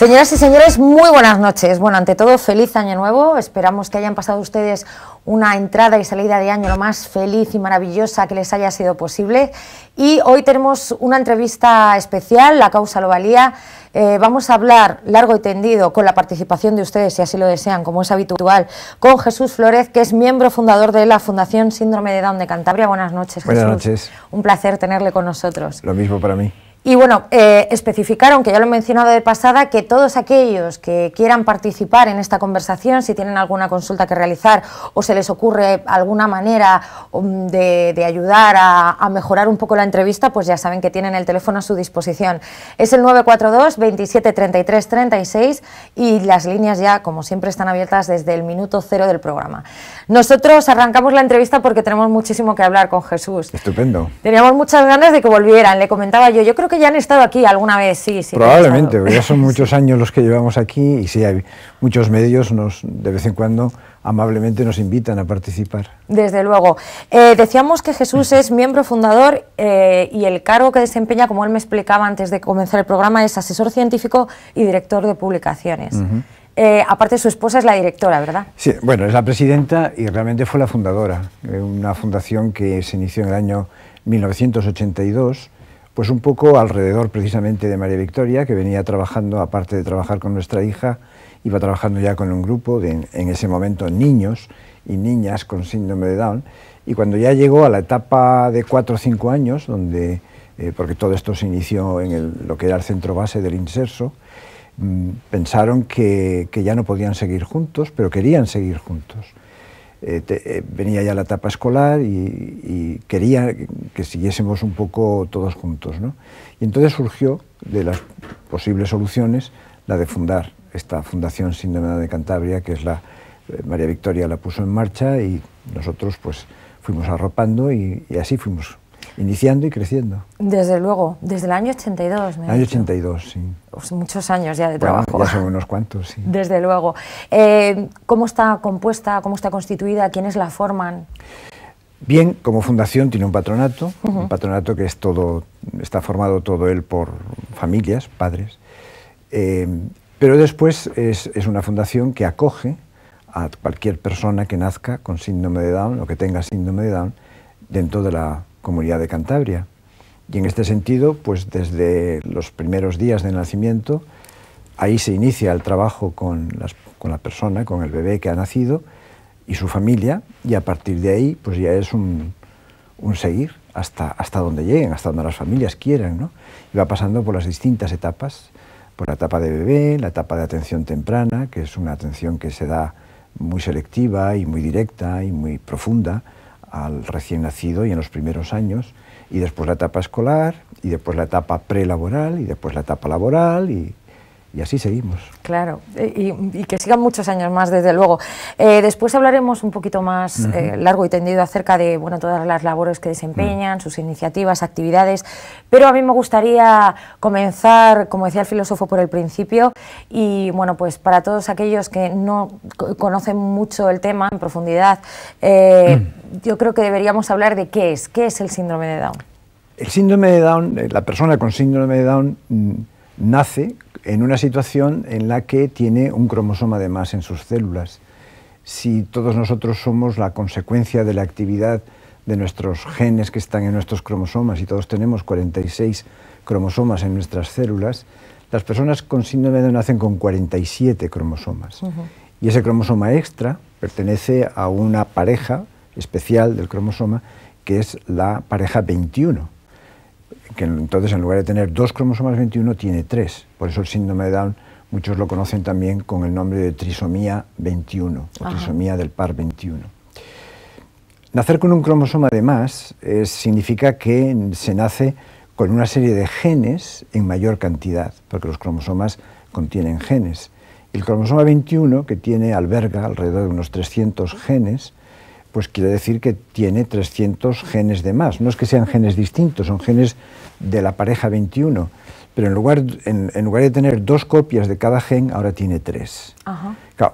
Señoras y señores, muy buenas noches. Bueno, ante todo, feliz año nuevo. Esperamos que hayan pasado ustedes una entrada y salida de año lo más feliz y maravillosa que les haya sido posible. Y hoy tenemos una entrevista especial, La causa lo valía. Vamos a hablar largo y tendido con la participación de ustedes, si así lo desean, como es habitual, con Jesús Flórez, que es miembro fundador de la Fundación Síndrome de Down de Cantabria. Buenas noches, Jesús. Buenas noches. Un placer tenerle con nosotros. Lo mismo para mí. Y bueno, especificaron, que ya lo he mencionado de pasada, que todos aquellos que quieran participar en esta conversación, si tienen alguna consulta que realizar o se les ocurre alguna manera de ayudar a mejorar un poco la entrevista, pues ya saben que tienen el teléfono a su disposición. Es el 942 27 33 36 y las líneas ya, como siempre, están abiertas desde el minuto cero del programa. Nosotros arrancamos la entrevista porque tenemos muchísimo que hablar con Jesús. Estupendo. Teníamos muchas ganas de que volvieran, le comentaba yo creo que ya han estado aquí alguna vez, sí. Probablemente, porque ya son muchos años los que llevamos aquí y sí, hay muchos medios de vez en cuando amablemente nos invitan a participar. Desde luego. Decíamos que Jesús es miembro fundador y el cargo que desempeña, como él me explicaba antes de comenzar el programa, es asesor científico y director de publicaciones. Aparte, su esposa es la directora, ¿verdad? Sí, bueno, es la presidenta y realmente fue la fundadora. Una fundación que se inició en el año 1982, pues un poco alrededor precisamente de María Victoria, que venía trabajando, aparte de trabajar con nuestra hija, iba trabajando ya con un grupo de, en ese momento, niños y niñas con síndrome de Down, y cuando ya llegó a la etapa de 4 o 5 años, donde, porque todo esto se inició en lo que era el centro base del Inserso, pensaron que ya no podían seguir juntos, pero querían seguir juntos. Venía ya la etapa escolar y quería que siguiésemos un poco todos juntos, ¿no? Y entonces surgió, de las posibles soluciones, la de fundar esta Fundación Síndrome de Down de Cantabria, que es María Victoria la puso en marcha y nosotros pues fuimos arropando y así fuimos iniciando y creciendo. Desde luego, desde el año 82. El año 82, sí. Pues muchos años ya de trabajo. Bueno, ya son unos cuantos, sí. Desde luego. ¿Cómo está compuesta, cómo está constituida, quiénes la forman? Bien, como fundación tiene un patronato que es está formado todo él por familias, padres, pero después es una fundación que acoge a cualquier persona que nazca con síndrome de Down o que tenga síndrome de Down dentro de la Comunidad de Cantabria. Y en este sentido, pues desde los primeros días de nacimiento, ahí se inicia el trabajo con la persona, con el bebé que ha nacido y su familia, y a partir de ahí pues ya es un seguir hasta donde lleguen, hasta donde las familias quieran, ¿no? Y va pasando por las distintas etapas, por la etapa de bebé, la etapa de atención temprana, que es una atención que se da muy selectiva y muy directa y muy profunda al recién nacido y en los primeros años, y después la etapa escolar, y después la etapa prelaboral, y después la etapa laboral, y así seguimos. Claro, y que sigan muchos años más, desde luego. Después hablaremos un poquito más largo y tendido acerca de todas las labores que desempeñan, sus iniciativas, actividades, pero a mí me gustaría comenzar, como decía el filósofo, por el principio, y bueno, pues para todos aquellos que no conocen mucho el tema en profundidad, yo creo que deberíamos hablar de qué es el síndrome de Down. El síndrome de Down, la persona con síndrome de Down nace en una situación en la que tiene un cromosoma de más en sus células. Si todos nosotros somos la consecuencia de la actividad de nuestros genes que están en nuestros cromosomas, y todos tenemos 46 cromosomas en nuestras células, las personas con síndrome de Down nacen con 47 cromosomas. Y ese cromosoma extra pertenece a una pareja especial del cromosoma, que es la pareja 21. Que entonces, en lugar de tener 2 cromosomas 21, tiene 3. Por eso el síndrome de Down, muchos lo conocen también con el nombre de trisomía 21, o trisomía del par 21. Nacer con un cromosoma de más significa que se nace con una serie de genes en mayor cantidad, porque los cromosomas contienen genes. El cromosoma 21, que alberga alrededor de unos 300 genes, pues quiere decir que tiene 300 genes de más. No es que sean genes distintos, son genes de la pareja 21, pero en lugar de tener 2 copias de cada gen, ahora tiene 3. Claro,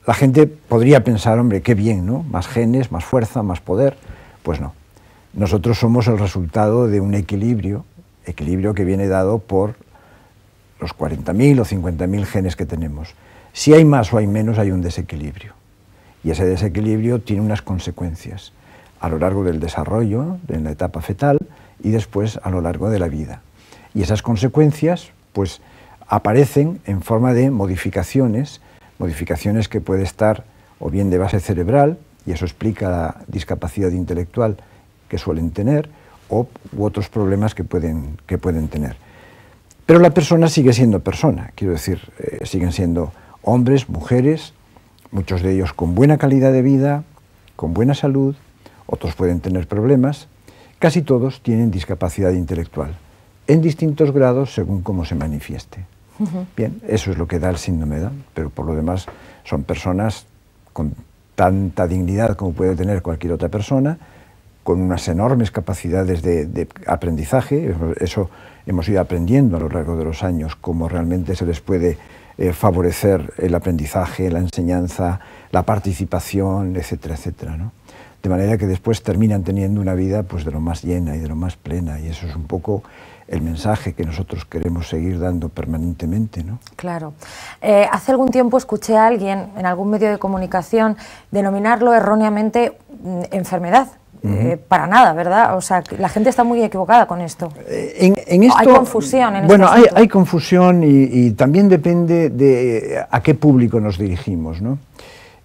la gente podría pensar, hombre, qué bien, ¿no? Más genes, más fuerza, más poder. Pues no. Nosotros somos el resultado de un equilibrio que viene dado por los 40.000 o 50.000 genes que tenemos. Si hay más o hay menos, hay un desequilibrio. Y ese desequilibrio tiene unas consecuencias a lo largo del desarrollo, en la etapa fetal, y después a lo largo de la vida. Y esas consecuencias, pues, aparecen en forma de modificaciones que puede estar o bien de base cerebral, y eso explica la discapacidad intelectual que suelen tener, u otros problemas que pueden tener. Pero la persona sigue siendo persona, quiero decir, siguen siendo hombres, mujeres, muchos de ellos con buena calidad de vida, con buena salud, otros pueden tener problemas, casi todos tienen discapacidad intelectual, en distintos grados según cómo se manifieste. Bien, eso es lo que da el síndrome de Down, pero por lo demás son personas con tanta dignidad como puede tener cualquier otra persona, con unas enormes capacidades de aprendizaje. Eso hemos ido aprendiendo a lo largo de los años, cómo realmente se les puede favorecer el aprendizaje, la enseñanza, la participación, etcétera, etcétera, ¿no? De manera que después terminan teniendo una vida, pues, de lo más llena y de lo más plena, y eso es un poco el mensaje que nosotros queremos seguir dando permanentemente, ¿no? Claro. Hace algún tiempo escuché a alguien en algún medio de comunicación denominarlo erróneamente enfermedad. Para nada, ¿verdad? O sea, la gente está muy equivocada con esto. En esto hay confusión en bueno, este hay confusión y también depende de a qué público nos dirigimos, ¿no?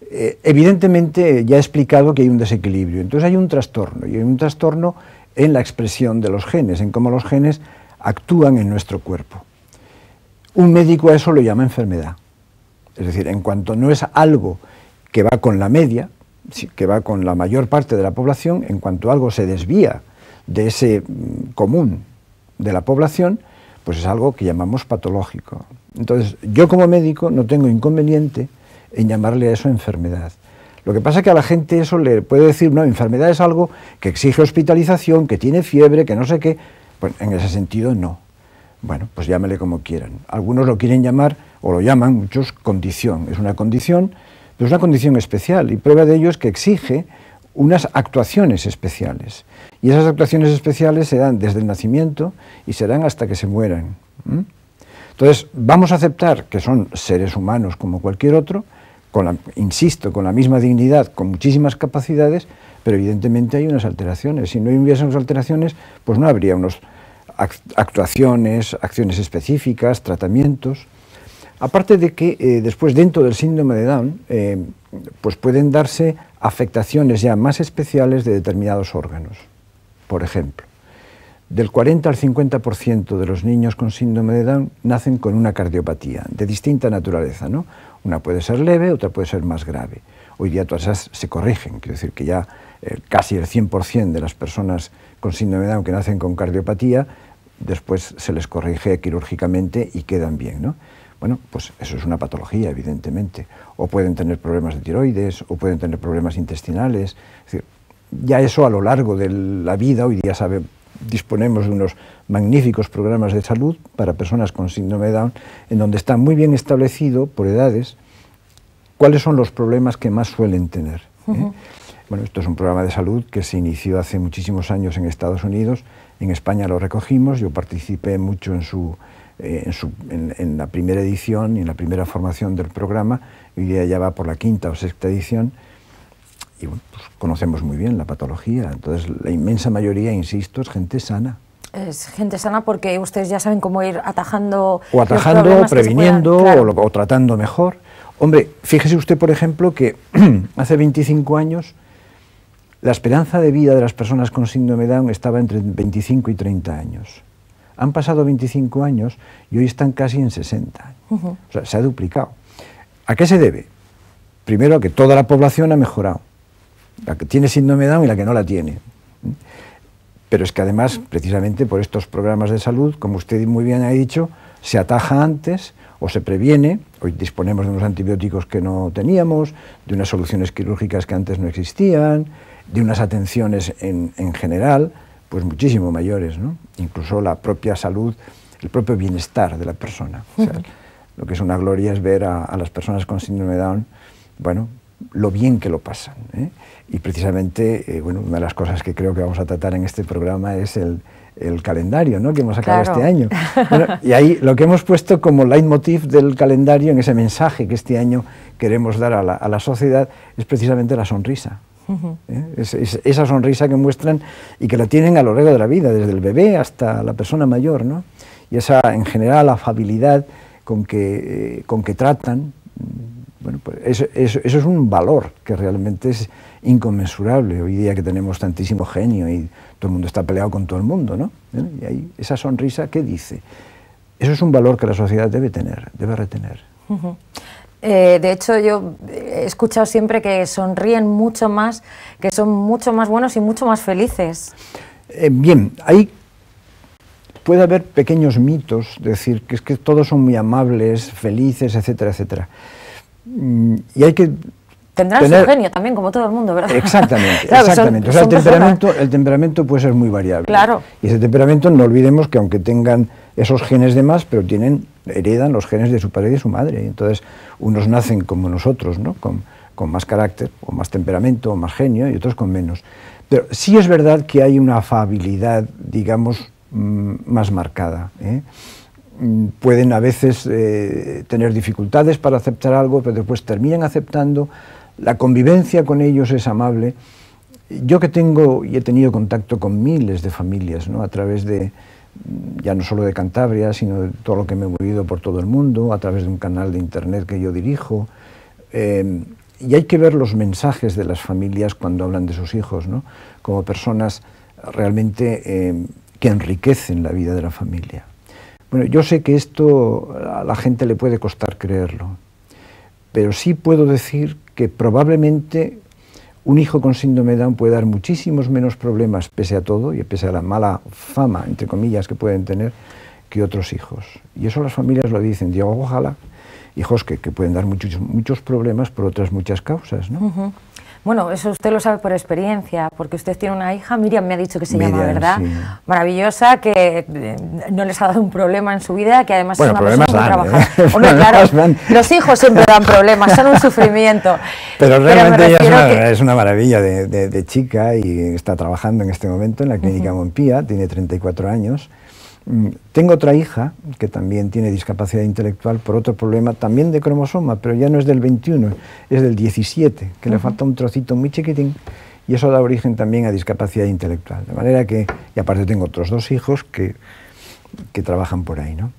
Evidentemente ya he explicado que hay un desequilibrio, entonces hay un trastorno, y hay un trastorno en la expresión de los genes, en cómo los genes actúan en nuestro cuerpo. Un médico a eso lo llama enfermedad, es decir, en cuanto no es algo que va con la media, que va con la mayor parte de la población, en cuanto algo se desvía de ese común de la población, pues es algo que llamamos patológico. Entonces, yo como médico no tengo inconveniente en llamarle a eso enfermedad. Lo que pasa es que a la gente eso le puede decir, no, enfermedad es algo que exige hospitalización, que tiene fiebre, que no sé qué. Pues en ese sentido no. Bueno, pues llámele como quieran. Algunos lo quieren llamar, o lo llaman muchos, condición. Es una condición, pero es una condición especial, y prueba de ello es que exige unas actuaciones especiales. Y esas actuaciones especiales se dan desde el nacimiento y se dan hasta que se mueran. Entonces, vamos a aceptar que son seres humanos como cualquier otro, insisto, con la misma dignidad, con muchísimas capacidades, pero evidentemente hay unas alteraciones. Si no hubiese unas alteraciones, pues no habría unas acciones específicas, tratamientos. Aparte de que después dentro del síndrome de Down, pues pueden darse afectaciones ya más especiales de determinados órganos. Por ejemplo, del 40 al 50% de los niños con síndrome de Down nacen con una cardiopatía de distinta naturaleza, ¿no? Una puede ser leve, otra puede ser más grave. Hoy día todas esas se corrigen, quiero decir que ya casi el 100% de las personas con síndrome de Down que nacen con cardiopatía, después se les corrige quirúrgicamente y quedan bien, ¿no? Bueno, pues eso es una patología, evidentemente. O pueden tener problemas de tiroides, o pueden tener problemas intestinales. Es decir, ya eso a lo largo de la vida, hoy día disponemos de unos magníficos programas de salud para personas con síndrome de Down, en donde está muy bien establecido por edades cuáles son los problemas que más suelen tener. Bueno, esto es un programa de salud que se inició hace muchísimos años en Estados Unidos, en España lo recogimos, yo participé mucho en la primera edición y en la primera formación del programa, hoy día ya va por la quinta o sexta edición, y bueno, pues conocemos muy bien la patología, entonces la inmensa mayoría, insisto, es gente sana. Es gente sana porque ustedes ya saben cómo ir atajando... O atajando, previniendo, claro, o tratando mejor. Hombre, fíjese usted, por ejemplo, que hace 25 años la esperanza de vida de las personas con síndrome de Down estaba entre 25 y 30 años. Han pasado 25 años y hoy están casi en 60. O sea, se ha duplicado. ¿A qué se debe? Primero, a que toda la población ha mejorado. La que tiene síndrome de Down y la que no la tiene. Pero es que además, precisamente por estos programas de salud, como usted muy bien ha dicho, se ataja antes o se previene. Hoy disponemos de unos antibióticos que no teníamos, de unas soluciones quirúrgicas que antes no existían, de unas atenciones en general, pues muchísimo mayores, ¿no? Incluso la propia salud, el propio bienestar de la persona. O sea, lo que es una gloria es ver a las personas con síndrome de Down, bueno, lo bien que lo pasan, ¿eh? Y precisamente, bueno, una de las cosas que creo que vamos a tratar en este programa es el calendario, ¿no?, que hemos sacado este año. Bueno, y ahí lo que hemos puesto como leitmotiv del calendario, en ese mensaje que este año queremos dar a la sociedad, es precisamente la sonrisa. Esa sonrisa que muestran y que la tienen a lo largo de la vida, desde el bebé hasta la persona mayor, ¿no? Y esa, en general, afabilidad con que tratan, bueno, pues eso es un valor que realmente es inconmensurable hoy día, que tenemos tantísimo genio y todo el mundo está peleado con todo el mundo, ¿no? Y ahí, esa sonrisa, ¿qué dice? Eso es un valor que la sociedad debe tener, debe retener. De hecho, yo he escuchado siempre que sonríen mucho más, que son mucho más buenos y mucho más felices. Bien, puede haber pequeños mitos, decir que es que todos son muy amables, felices, etcétera, etcétera. Y hay que tendrán su genio también, como todo el mundo, ¿verdad? Exactamente, claro, exactamente. O sea, el temperamento puede ser muy variable. Claro. Y ese temperamento, no olvidemos que aunque tengan esos genes de más, pero heredan los genes de su padre y de su madre. Entonces, unos nacen como nosotros, ¿no?, con más carácter, o más temperamento, o más genio, y otros con menos. Pero sí es verdad que hay una afabilidad, digamos, más marcada, ¿eh? Pueden a veces tener dificultades para aceptar algo, pero después terminan aceptando. La convivencia con ellos es amable. Yo que tengo y he tenido contacto con miles de familias, ¿no?, a través de, ya no solo de Cantabria, sino de todo lo que me he movido por todo el mundo, a través de un canal de internet que yo dirijo, y hay que ver los mensajes de las familias cuando hablan de sus hijos, ¿no?, como personas realmente que enriquecen la vida de la familia. Bueno, yo sé que esto a la gente le puede costar creerlo, pero sí puedo decir que probablemente un hijo con síndrome de Down puede dar muchísimos menos problemas, pese a todo, y pese a la mala fama, entre comillas, que pueden tener, que otros hijos. Y eso las familias lo dicen. Digo, ojalá, hijos que pueden dar muchos problemas por otras muchas causas, ¿no? Bueno, eso usted lo sabe por experiencia, porque usted tiene una hija, Miriam me ha dicho que se llama, ¿verdad? Sí. Maravillosa, que no les ha dado un problema en su vida, que además es una persona muy trabajadora. Hombre, claro, los hijos siempre dan problemas, son un sufrimiento. Pero realmente ella es una maravilla de chica y está trabajando en este momento en la clínica Montpía, tiene 34 años. Tengo otra hija que también tiene discapacidad intelectual por otro problema, también de cromosoma, pero ya no es del 21, es del 17, que le falta un trocito muy chiquitín, y eso da origen también a discapacidad intelectual. De manera que, y aparte tengo otros dos hijos que trabajan por ahí, ¿no?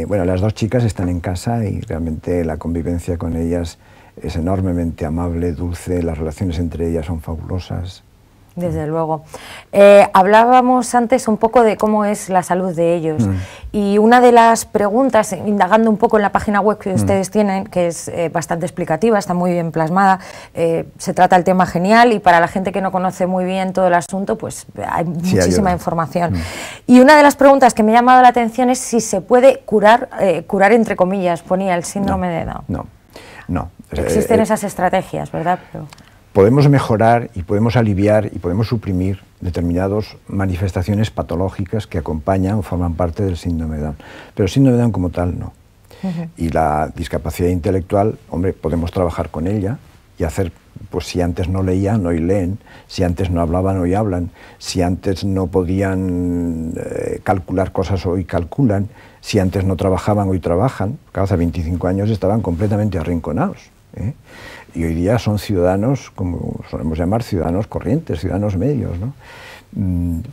Bueno, las dos chicas están en casa y realmente la convivencia con ellas es enormemente amable, dulce, las relaciones entre ellas son fabulosas. Desde luego. Hablábamos antes un poco de cómo es la salud de ellos y una de las preguntas, indagando un poco en la página web que ustedes tienen, que es bastante explicativa, está muy bien plasmada, se trata el tema genial y para la gente que no conoce muy bien todo el asunto, pues hay muchísima información. Y una de las preguntas que me ha llamado la atención es si se puede curar entre comillas, ponía el síndrome de Down. No. Existen esas estrategias, ¿verdad? Pero podemos mejorar y podemos aliviar y podemos suprimir determinadas manifestaciones patológicas que acompañan o forman parte del síndrome de Down. Pero el síndrome de Down como tal no. Y la discapacidad intelectual, hombre, podemos trabajar con ella y hacer, pues si antes no leían, hoy leen, si antes no hablaban, hoy hablan, si antes no podían calcular cosas, hoy calculan, si antes no trabajaban, hoy trabajan. Hace 25 años estaban completamente arrinconados, ¿eh? Y hoy día son ciudadanos, como solemos llamar, ciudadanos corrientes, ciudadanos medios, ¿no?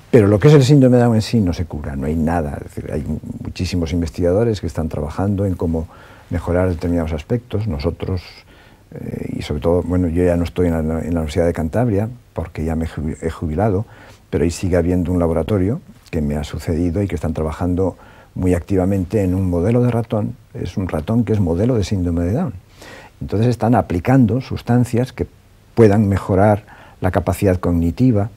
Pero lo que es el síndrome de Down en sí no se cura, no hay nada. Es decir, hay muchísimos investigadores que están trabajando en cómo mejorar determinados aspectos. Nosotros, y sobre todo, bueno, yo ya no estoy en la Universidad de Cantabria, porque ya me he jubilado, pero ahí sigue habiendo un laboratorio que me ha sucedido y que están trabajando muy activamente en un modelo de ratón. Es un ratón que es modelo de síndrome de Down. Entonces están aplicando sustancias que puedan mejorar la capacidad cognitiva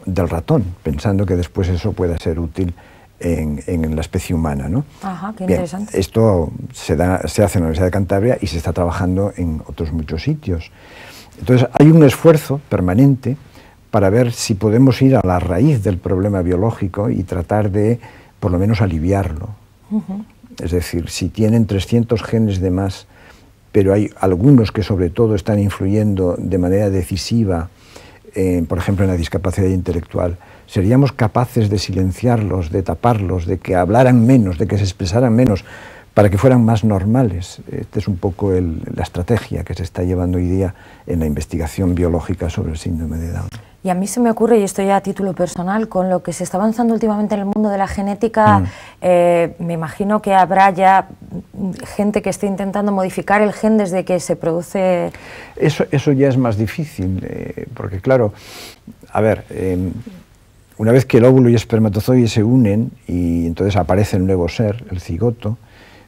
del ratón, pensando que después eso pueda ser útil en la especie humana, ¿no? Ajá, qué Bien, interesante. esto se hace en la Universidad de Cantabria y se está trabajando en otros muchos sitios. Entonces hay un esfuerzo permanente para ver si podemos ir a la raíz del problema biológico y tratar de, por lo menos, aliviarlo. Es decir, si tienen 300 genes de más, pero hay algunos que sobre todo están influyendo de manera decisiva, por ejemplo en la discapacidad intelectual. ¿Seríamos capaces de silenciarlos, de taparlos, de que hablaran menos, de que se expresaran menos, para que fueran más normales? Esta es un poco la estrategia que se está llevando hoy día en la investigación biológica sobre el síndrome de Down. Y a mí se me ocurre, y esto ya a título personal, con lo que se está avanzando últimamente en el mundo de la genética, me imagino que habrá ya gente que esté intentando modificar el gen desde que se produce... Eso ya es más difícil, porque claro, a ver, una vez que el óvulo y el espermatozoide se unen y entonces aparece el nuevo ser, el cigoto,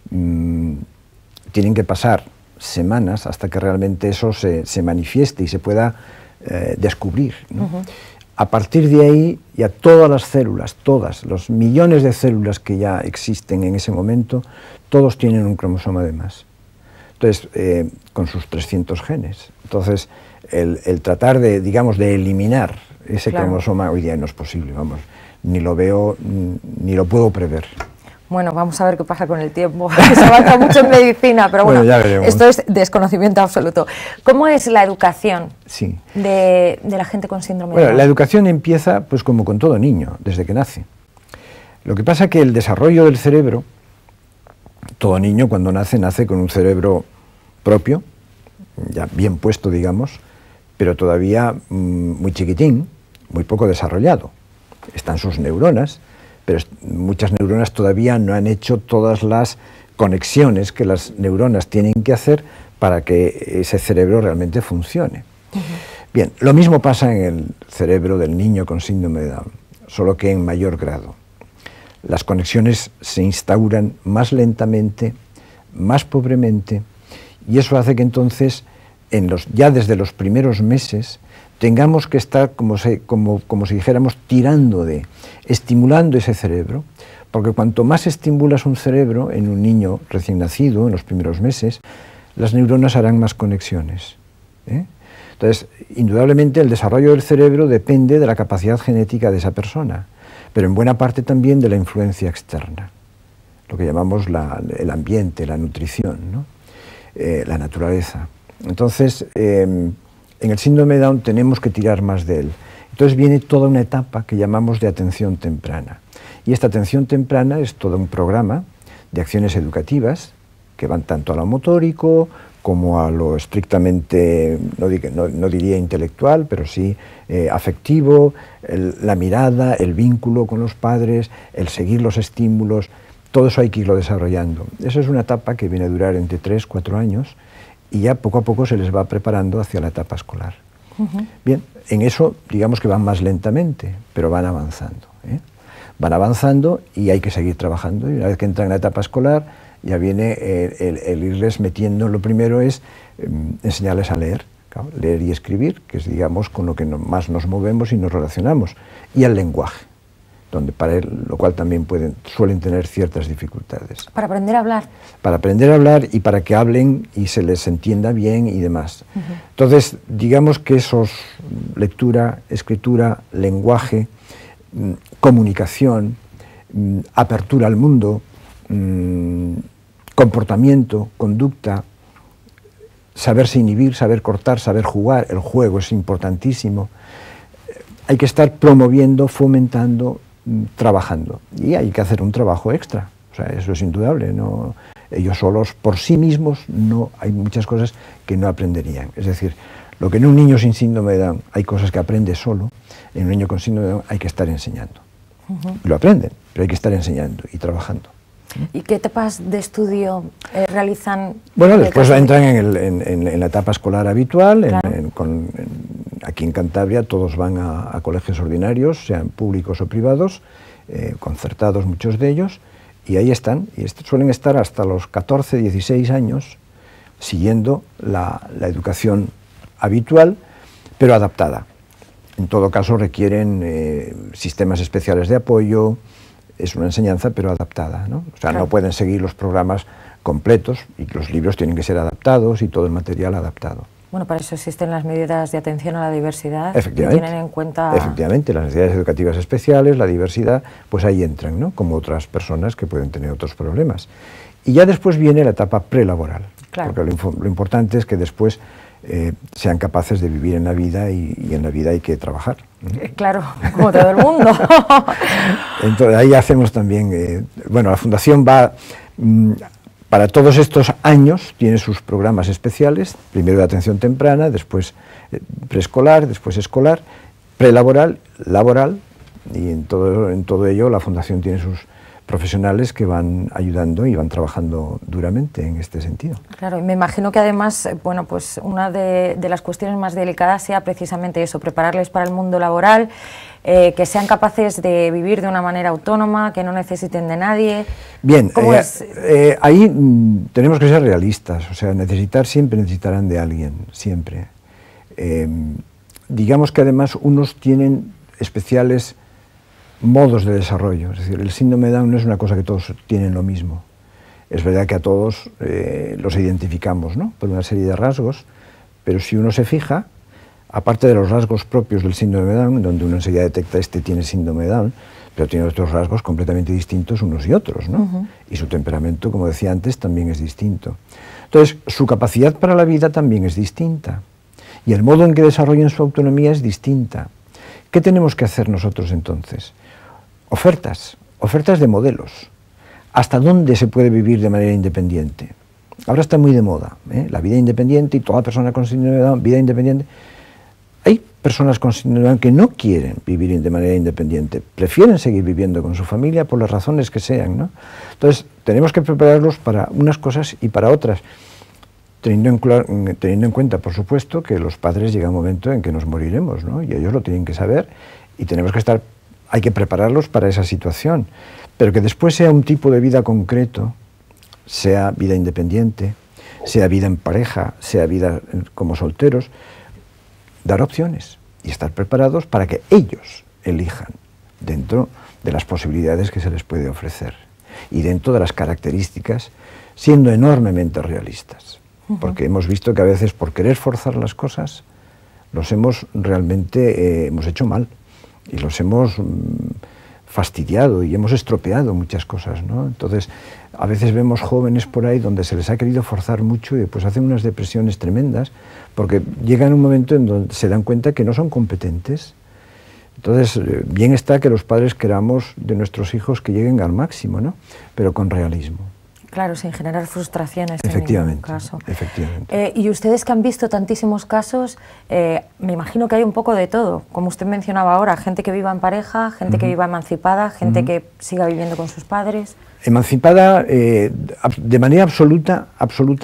tienen que pasar semanas hasta que realmente eso se manifieste y se pueda descubrir, ¿no? A partir de ahí, ya todas las células, los millones de células que ya existen en ese momento, todos tienen un cromosoma de más. Entonces, con sus 300 genes. Entonces, el tratar de, digamos, de eliminar ese cromosoma hoy día no es posible, vamos, ni lo veo, ni lo puedo prever. Bueno, vamos a ver qué pasa con el tiempo, se avanza mucho en medicina, pero bueno, ya veremos. Esto es desconocimiento absoluto. ¿Cómo es la educación sí. de la gente con síndrome de Down? La educación empieza, pues como con todo niño, desde que nace. Lo que pasa es que el desarrollo del cerebro, todo niño cuando nace con un cerebro propio, ya bien puesto, digamos, pero todavía muy chiquitín, muy poco desarrollado. Están sus neuronas, pero muchas neuronas todavía no han hecho todas las conexiones que las neuronas tienen que hacer para que ese cerebro realmente funcione. Bien, lo mismo pasa en el cerebro del niño con síndrome de Down, solo que en mayor grado. Las conexiones se instauran más lentamente, más pobremente, y eso hace que entonces, ya desde los primeros meses, tengamos que estar, como si dijéramos, estimulando ese cerebro, porque cuanto más estimulas un cerebro en un niño recién nacido, en los primeros meses, las neuronas harán más conexiones. Entonces, indudablemente el desarrollo del cerebro depende de la capacidad genética de esa persona, pero en buena parte también de la influencia externa, lo que llamamos el ambiente, la nutrición, ¿no? La naturaleza. Entonces, en el síndrome de Down tenemos que tirar más de él. Entonces viene toda una etapa que llamamos de atención temprana. Y esta atención temprana es todo un programa de acciones educativas que van tanto a lo motórico como a lo estrictamente, no diría intelectual, pero sí afectivo, la mirada, el vínculo con los padres, el seguir los estímulos, todo eso hay que irlo desarrollando. Esa es una etapa que viene a durar entre 3 o 4 años, y ya poco a poco se les va preparando hacia la etapa escolar. Bien, en eso digamos que van más lentamente, pero van avanzando. Van avanzando y hay que seguir trabajando. Y una vez que entran en la etapa escolar, ya viene el irles metiendo. Lo primero es enseñarles a leer, claro, leer y escribir, que es, digamos, con lo que más nos movemos y nos relacionamos, y el lenguaje, donde lo cual también suelen tener ciertas dificultades. ¿Para aprender a hablar? Para aprender a hablar y para que hablen y se les entienda bien y demás. Entonces, digamos que lectura, escritura, lenguaje, comunicación, apertura al mundo, comportamiento, conducta, saberse inhibir, saber cortar, saber jugar, el juego es importantísimo. Hay que estar promoviendo, fomentando, trabajando, y hay que hacer un trabajo extra, o sea, eso es indudable, no, ellos solos por sí mismos hay muchas cosas que no aprenderían, es decir, lo que en un niño sin síndrome de Down hay cosas que aprende solo, en un niño con síndrome de Down hay que estar enseñando, lo aprenden, pero hay que estar enseñando y trabajando. ¿Y qué etapas de estudio realizan? Bueno, después entran en la etapa escolar habitual, claro. Aquí en Cantabria todos van a colegios ordinarios, sean públicos o privados, concertados muchos de ellos, y ahí están, y suelen estar hasta los 14, 16 años, siguiendo la educación habitual, pero adaptada. En todo caso requieren sistemas especiales de apoyo, es una enseñanza pero adaptada, ¿no? O sea, claro, no pueden seguir los programas completos y los libros tienen que ser adaptados y todo el material adaptado. Bueno, para eso existen las medidas de atención a la diversidad. Efectivamente. Que tienen en cuenta... Efectivamente, las necesidades educativas especiales, la diversidad, pues ahí entran, ¿no? Como otras personas que pueden tener otros problemas. Y ya después viene la etapa prelaboral, Claro. Porque lo importante es que después sean capaces de vivir en la vida y en la vida hay que trabajar. Claro, como todo el mundo. Entonces ahí hacemos también, bueno, la Fundación va, para todos estos años, tiene sus programas especiales, primero de atención temprana, después preescolar, después escolar, prelaboral, laboral, y en todo ello la Fundación tiene sus profesionales que van ayudando y van trabajando duramente en este sentido. Claro, y me imagino que además, bueno, pues una de las cuestiones más delicadas sea precisamente eso, prepararles para el mundo laboral, que sean capaces de vivir de una manera autónoma, que no necesiten de nadie. Bien, ahí tenemos que ser realistas, o sea, siempre necesitarán de alguien, siempre. Digamos que además unos tienen especiales modos de desarrollo, es decir, el síndrome de Down no es una cosa que todos tienen lo mismo. Es verdad que a todos los identificamos, ¿no?, por una serie de rasgos, pero si uno se fija, aparte de los rasgos propios del síndrome de Down, donde uno enseguida detecta tiene síndrome de Down, pero tiene otros rasgos completamente distintos unos y otros, ¿no? Y su temperamento, como decía antes, también es distinto. Entonces, su capacidad para la vida también es distinta, y el modo en que desarrollan su autonomía es distinta. ¿Qué tenemos que hacer nosotros entonces? Ofertas de modelos. ¿Hasta dónde se puede vivir de manera independiente? Ahora está muy de moda, la vida independiente, y toda persona con síndrome de Down, vida independiente. Hay personas con síndrome de Down que no quieren vivir de manera independiente, prefieren seguir viviendo con su familia por las razones que sean, ¿no? Entonces, tenemos que prepararlos para unas cosas y para otras, teniendo en cuenta, por supuesto, que los padres llega un momento en que nos moriremos, ¿no? Y ellos lo tienen que saber, y hay que prepararlos para esa situación, pero que después sea un tipo de vida concreto, sea vida independiente, sea vida en pareja, sea vida como solteros, dar opciones y estar preparados para que ellos elijan dentro de las posibilidades que se les puede ofrecer y dentro de las características, siendo enormemente realistas, porque hemos visto que a veces por querer forzar las cosas hemos hecho mal y los hemos fastidiado y hemos estropeado muchas cosas, ¿no? Entonces, a veces vemos jóvenes por ahí donde se les ha querido forzar mucho y después hacen unas depresiones tremendas porque llegan un momento en donde se dan cuenta que no son competentes. Entonces, bien está que los padres queramos de nuestros hijos que lleguen al máximo, ¿no?, pero con realismo. Claro, sin generar frustraciones en ningún caso. Efectivamente. Y ustedes que han visto tantísimos casos, me imagino que hay un poco de todo, como usted mencionaba ahora, gente que viva en pareja, gente que viva emancipada, gente que siga viviendo con sus padres. Emancipada de manera absoluta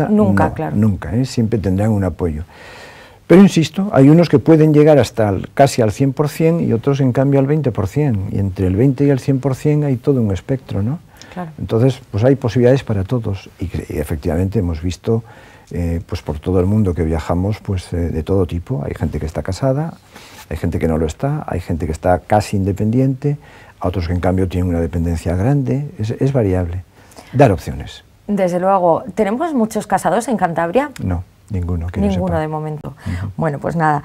nunca, no, claro. Nunca, siempre tendrán un apoyo. Pero insisto, hay unos que pueden llegar hasta casi al 100% y otros en cambio al 20%, y entre el 20 y el 100% hay todo un espectro, ¿no? Claro. Entonces, pues hay posibilidades para todos y efectivamente hemos visto pues por todo el mundo que viajamos pues de todo tipo. Hay gente que está casada, hay gente que no lo está, hay gente que está casi independiente, a otros que en cambio tienen una dependencia grande, es variable. Dar opciones. Desde luego. ¿Tenemos muchos casados en Cantabria? No, ninguno. Ninguno de momento. Bueno, pues nada.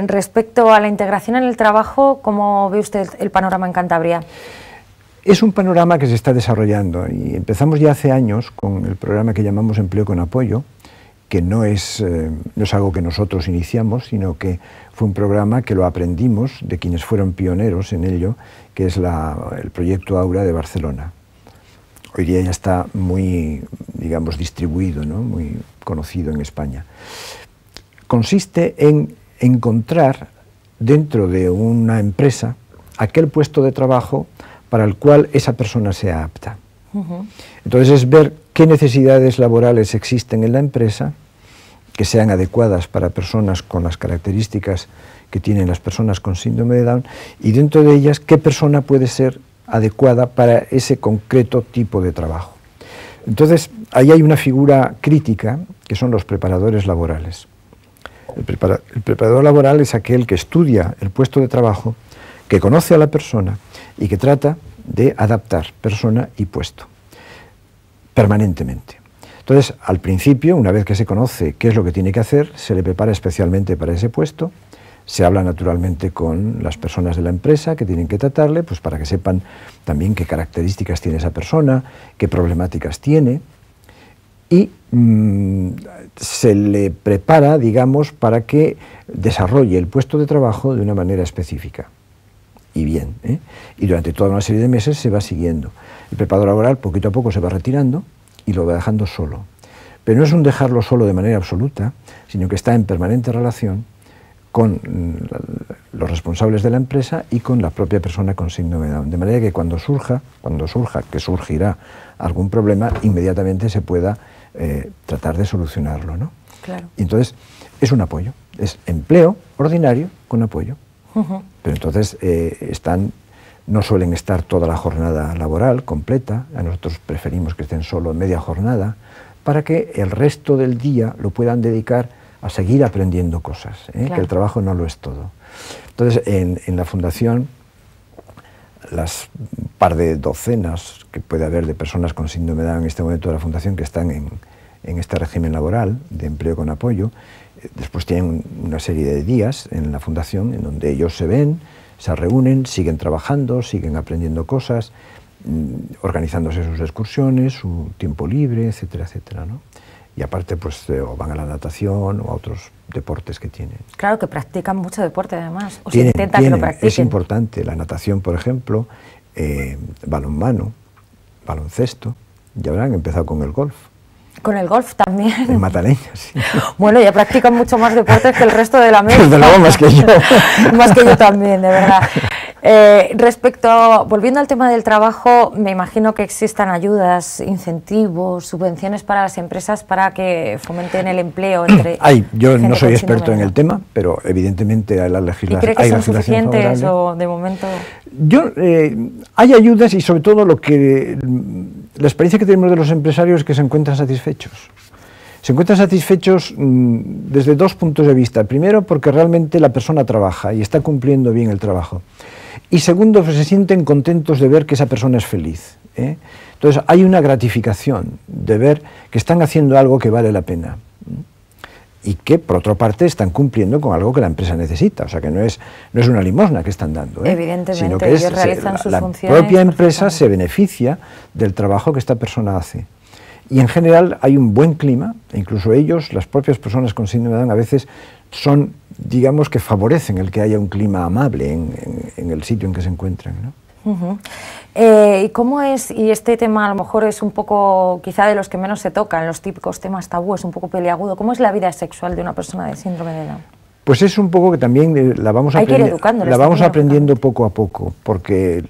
Respecto a la integración en el trabajo, ¿cómo ve usted el panorama en Cantabria? Es un panorama que se está desarrollando y empezamos ya hace años con el programa que llamamos Empleo con Apoyo, que no es algo que nosotros iniciamos, sino que fue un programa que lo aprendimos de quienes fueron pioneros en ello, que es el proyecto Aura de Barcelona. Hoy día ya está muy, digamos, distribuido, ¿no?, muy conocido en España. Consiste en encontrar dentro de una empresa aquel puesto de trabajo para el cual esa persona sea apta. Entonces es ver qué necesidades laborales existen en la empresa que sean adecuadas para personas con las características que tienen las personas con síndrome de Down y dentro de ellas qué persona puede ser adecuada para ese concreto tipo de trabajo. Entonces ahí hay una figura crítica que son los preparadores laborales. El preparador laboral es aquel que estudia el puesto de trabajo, que conoce a la persona y que trata de adaptar persona y puesto permanentemente. Entonces, al principio, una vez que se conoce qué es lo que tiene que hacer, se le prepara especialmente para ese puesto, se habla naturalmente con las personas de la empresa que tienen que tratarle, pues para que sepan también qué características tiene esa persona, qué problemáticas tiene, y se le prepara, digamos, para que desarrolle el puesto de trabajo de una manera específica y bien, ¿eh? Y durante toda una serie de meses se va siguiendo. El preparador laboral poquito a poco se va retirando y lo va dejando solo. Pero no es un dejarlo solo de manera absoluta, sino que está en permanente relación con los responsables de la empresa y con la propia persona con síndrome de Down. De manera que cuando surja, que surgirá algún problema, inmediatamente se pueda tratar de solucionarlo, ¿no? Claro. Y entonces es un apoyo, es empleo ordinario con apoyo. Pero entonces no suelen estar toda la jornada laboral completa, a nosotros preferimos que estén solo media jornada, para que el resto del día lo puedan dedicar a seguir aprendiendo cosas, claro. Que el trabajo no lo es todo. Entonces, en la Fundación, las par de docenas que puede haber de personas con síndrome de Down en este momento de la Fundación que están en este régimen laboral de empleo con apoyo, después tienen una serie de días en la Fundación en donde ellos se ven, se reúnen, siguen trabajando, siguen aprendiendo cosas, organizándose sus excursiones, su tiempo libre, etcétera, etcétera, ¿no? Y aparte, pues, o van a la natación o a otros deportes que tienen. Claro, que practican mucho deporte además, o se intenta que lo practiquen. Es importante, la natación, por ejemplo, balonmano, baloncesto, ya habrán empezado con el golf. Con el golf también. En Mataleña, sí. Bueno, ya practican mucho más deportes que el resto de la mesa. Desde luego, más que yo. Más que yo también, de verdad. Volviendo al tema del trabajo, me imagino que existan ayudas, incentivos, subvenciones para las empresas para que fomenten el empleo entre... Yo no soy experto en el tema, pero evidentemente hay la legislación. ¿Y cree que son suficientes o de momento...? Hay ayudas y sobre todo la experiencia que tenemos de los empresarios es que se encuentran satisfechos. Se encuentran satisfechos desde dos puntos de vista. Primero, porque realmente la persona trabaja y está cumpliendo bien el trabajo. Y segundo, pues se sienten contentos de ver que esa persona es feliz, ¿eh? Entonces hay una gratificación de ver que están haciendo algo que vale la pena. Y que, por otra parte, están cumpliendo con algo que la empresa necesita. O sea, que no es una limosna que están dando, Evidentemente, sino que ellos realizan sus funciones. La propia empresa se beneficia del trabajo que esta persona hace. Y en general hay un buen clima, e incluso ellos, las propias personas con síndrome de Down, a veces son, digamos, que favorecen el que haya un clima amable en el sitio en que se encuentran, ¿no? ¿Y cómo es, y este tema a lo mejor es un poco, quizá de los que menos se tocan, los típicos temas tabú, es un poco peliagudo, ¿cómo es la vida sexual de una persona de síndrome de Down? Pues es un poco que también la vamos aprendiendo poco a poco, porque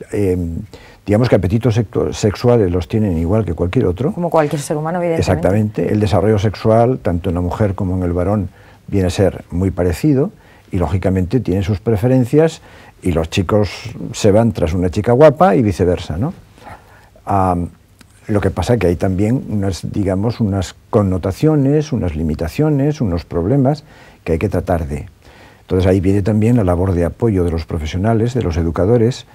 digamos que apetitos sexuales los tienen igual que cualquier otro. Como cualquier ser humano, evidentemente. Exactamente, el desarrollo sexual, tanto en la mujer como en el varón, viene a ser muy parecido y lógicamente tiene sus preferencias y los chicos se van tras una chica guapa y viceversa, ¿no? Lo que pasa es que hay también unas connotaciones, unas limitaciones, unos problemas que hay que tratar de. Entonces ahí viene también la labor de apoyo de los profesionales, de los educadores,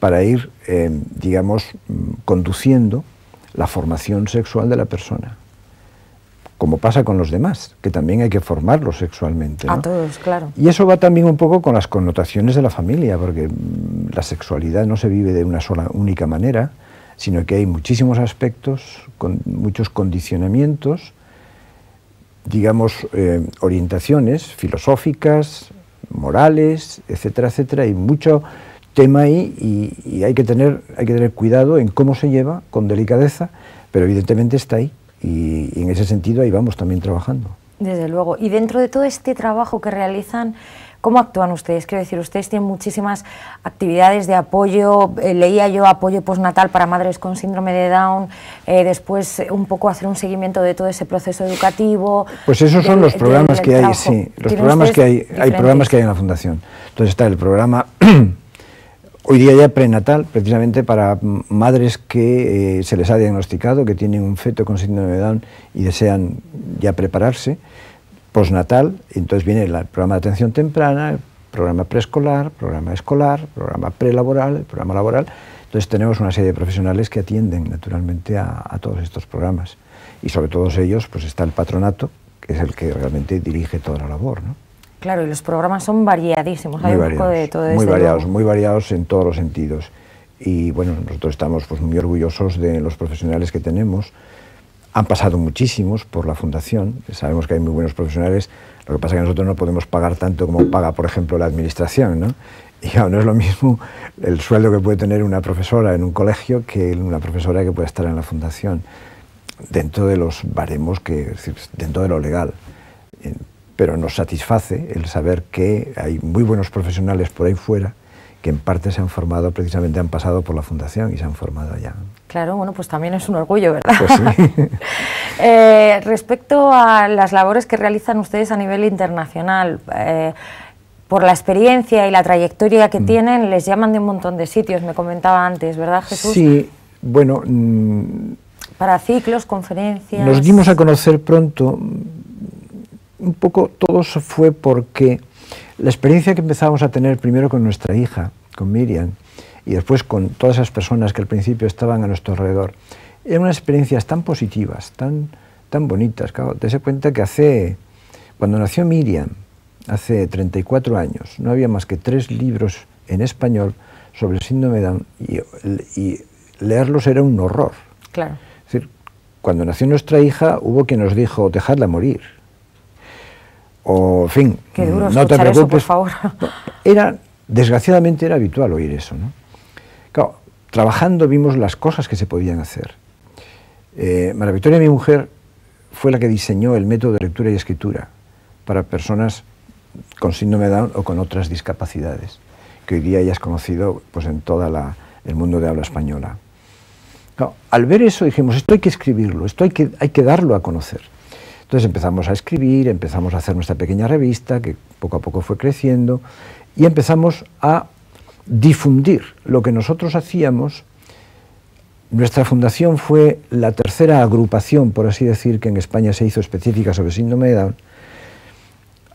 para ir, conduciendo la formación sexual de la persona. Como pasa con los demás, que también hay que formarlos sexualmente, ¿no? A todos, claro. Y eso va también un poco con las connotaciones de la familia, porque la sexualidad no se vive de una sola, única manera, sino que hay muchísimos aspectos, con muchos condicionamientos, orientaciones filosóficas, morales, etcétera, etcétera, y mucho tema ahí y hay que tener cuidado en cómo se lleva, con delicadeza, pero evidentemente está ahí. Y en ese sentido ahí vamos también trabajando. Desde luego. Y dentro de todo este trabajo que realizan, ¿cómo actúan ustedes? Quiero decir, ustedes tienen muchísimas actividades de apoyo, leía yo apoyo postnatal para madres con síndrome de Down, después un poco hacer un seguimiento de todo ese proceso educativo. Pues esos son los programas que hay, sí, los programas que hay programas que hay en la Fundación. Entonces está el programa hoy día ya prenatal, precisamente para madres que se les ha diagnosticado que tienen un feto con síndrome de Down y desean ya prepararse. Postnatal, entonces viene el programa de atención temprana, el programa preescolar, programa escolar, programa prelaboral, el programa laboral. Entonces tenemos una serie de profesionales que atienden naturalmente a todos estos programas. Y sobre todos ellos pues está el patronato, que es el que realmente dirige toda la labor, ¿no? Claro, y los programas son variadísimos, hay un poco de todo eso. Muy variados en todos los sentidos. Y bueno, nosotros estamos pues muy orgullosos de los profesionales que tenemos. Han pasado muchísimos por la fundación, sabemos que hay muy buenos profesionales, lo que pasa es que nosotros no podemos pagar tanto como paga, por ejemplo, la administración, ¿no? Y claro, no es lo mismo el sueldo que puede tener una profesora en un colegio que una profesora que puede estar en la fundación, dentro de los baremos, es decir, dentro de lo legal. Pero nos satisface el saber que hay muy buenos profesionales por ahí fuera que en parte se han formado, precisamente han pasado por la fundación y se han formado allá. Claro, bueno, pues también es un orgullo, ¿verdad? Pues sí. Respecto a las labores que realizan ustedes a nivel internacional, por la experiencia y la trayectoria que tienen, les llaman de un montón de sitios, me comentaba antes, ¿verdad, Jesús? Sí, bueno... para ciclos, conferencias... Nos dimos a conocer pronto, un poco todo fue porque la experiencia que empezamos a tener primero con nuestra hija, con Miriam, y después con todas esas personas que al principio estaban a nuestro alrededor, eran unas experiencias tan positivas, tan bonitas. Claro, te cuenta que cuando nació Miriam, hace 34 años, no había más que 3 libros en español sobre el síndrome de Down y leerlos era un horror. Claro. Es decir, cuando nació nuestra hija hubo quien nos dijo, dejadla morir. O, en fin, qué duro no te preocupes. Eso, por favor. Desgraciadamente era habitual oír eso, ¿no? Claro, trabajando vimos las cosas que se podían hacer. María Victoria, mi mujer, fue la que diseñó el método de lectura y escritura para personas con síndrome de Down o con otras discapacidades, que hoy día ya es conocido pues, en todo el mundo de habla española. Claro, al ver eso dijimos, esto hay que escribirlo, esto hay que darlo a conocer. Entonces empezamos a escribir, empezamos a hacer nuestra pequeña revista, que poco a poco fue creciendo, y empezamos a difundir lo que nosotros hacíamos. Nuestra fundación fue la tercera agrupación, por así decir, que en España se hizo específica sobre síndrome de Down.